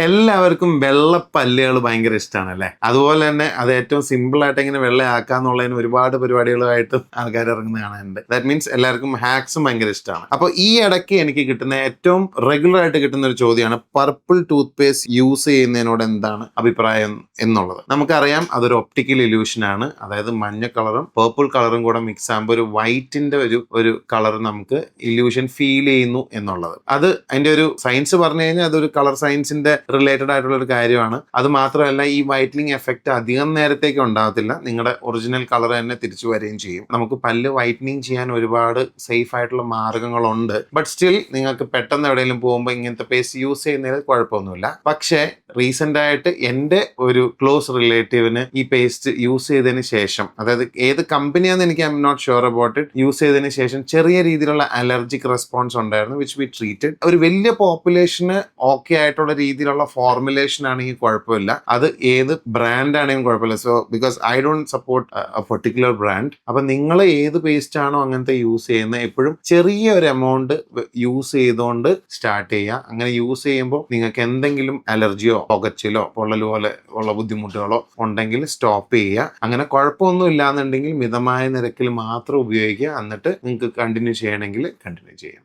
എല്ലാവർക്കും വെള്ള പല്ലുകൾ ഭയങ്കര ഇഷ്ടമാണ് അല്ലേ? അതുപോലെ തന്നെ അത് ഏറ്റവും സിമ്പിൾ ആയിട്ട് എങ്ങനെ വെള്ളയാക്കാന്നുള്ളതിന് ഒരുപാട് പരിപാടികളായിട്ട് ആൾക്കാർ ഇറങ്ങുന്ന കാണാനുണ്ട്. ദാറ്റ് മീൻസ് എല്ലാവർക്കും ഹാക്സും ഭയങ്കര ഇഷ്ടമാണ്. അപ്പോൾ ഈ ഇടയ്ക്ക് എനിക്ക് കിട്ടുന്ന ഏറ്റവും റെഗുലർ ആയിട്ട് കിട്ടുന്ന ഒരു ചോദ്യമാണ് പർപ്പിൾ ടൂത്ത് പേസ്റ്റ് യൂസ് ചെയ്യുന്നതിനോട് എന്താണ് അഭിപ്രായം എന്നുള്ളത്. നമുക്കറിയാം അതൊരു ഒപ്റ്റിക്കൽ ഇല്യൂഷൻ ആണ്. അതായത് മഞ്ഞ കളറും പേർപ്പിൾ കളറും കൂടെ മിക്സ് ആകുമ്പോൾ ഒരു വൈറ്റിന്റെ ഒരു കളർ നമുക്ക് ഇല്യൂഷൻ ഫീൽ ചെയ്യുന്നു എന്നുള്ളത്. അത് അതിന്റെ ഒരു സയൻസ് പറഞ്ഞു കഴിഞ്ഞാൽ അതൊരു കളർ സയൻസിന്റെ റിലേറ്റഡ് ആയിട്ടുള്ള ഒരു കാര്യമാണ്. അത് മാത്രമല്ല ഈ വൈറ്റനിങ് എഫക്റ്റ് അധികം നേരത്തേക്ക് ഉണ്ടാകത്തില്ല. നിങ്ങളുടെ ഒറിജിനൽ കളർ തന്നെ തിരിച്ചു വരികയും ചെയ്യും. നമുക്ക് പല്ല് വൈറ്റനിങ് ചെയ്യാൻ ഒരുപാട് സേഫ് ആയിട്ടുള്ള മാർഗങ്ങളുണ്ട്. ബട്ട് സ്റ്റിൽ നിങ്ങൾക്ക് പെട്ടെന്ന് എവിടെയെങ്കിലും പോകുമ്പോൾ ഇങ്ങനത്തെ പേസ്റ്റ് യൂസ് ചെയ്യുന്നതിൽ കുഴപ്പമൊന്നുമില്ല. പക്ഷേ റീസെന്റ് ആയിട്ട് എൻ്റെ ഒരു ക്ലോസ് റിലേറ്റീവിന് ഈ പേസ്റ്റ് യൂസ് ചെയ്തതിന് ശേഷം, അതായത് ഏത് കമ്പനിയാണെന്ന് എനിക്ക് I am not sure about it, use ചെയ്തതിന് ശേഷം ചെറിയ രീതിയിലുള്ള അലർജിക് റെസ്പോൺസ് ഉണ്ടായിരുന്നു, വിച്ച് വി ട്രീറ്റഡ്. ഒരു വലിയ പോപ്പുലേഷന് ഓക്കെ ആയിട്ടുള്ള രീതിയിലുള്ള ഫോർമുലേഷൻ ആണെങ്കിൽ കുഴപ്പമില്ല. അത് ഏത് ബ്രാൻഡ് ആണെങ്കിലും കുഴപ്പമില്ല. So because I don't support A particular brand. അപ്പൊ നിങ്ങൾ ഏത് പേസ്റ്റ് ആണോ അങ്ങനത്തെ യൂസ് ചെയ്യുന്നത് എപ്പോഴും ചെറിയ ഒരു എമൗണ്ട് യൂസ് ചെയ്തുകൊണ്ട് സ്റ്റാർട്ട് ചെയ്യുക. അങ്ങനെ യൂസ് ചെയ്യുമ്പോൾ നിങ്ങൾക്ക് എന്തെങ്കിലും അലർജിയോ പുകച്ചിലോ പൊള്ളലോ പോലെ ഉള്ള ബുദ്ധിമുട്ടുകളോ ഉണ്ടെങ്കിൽ സ്റ്റോപ്പ് ചെയ്യുക. അങ്ങനെ കുഴപ്പമൊന്നും ഇല്ലാന്നുണ്ടെങ്കിൽ മിതമായ നിരക്കിൽ മാത്രം ഉപയോഗിക്കുക. എന്നിട്ട് നിങ്ങൾക്ക് കണ്ടിന്യൂ ചെയ്യണമെങ്കിൽ കണ്ടിന്യൂ ചെയ്യാം.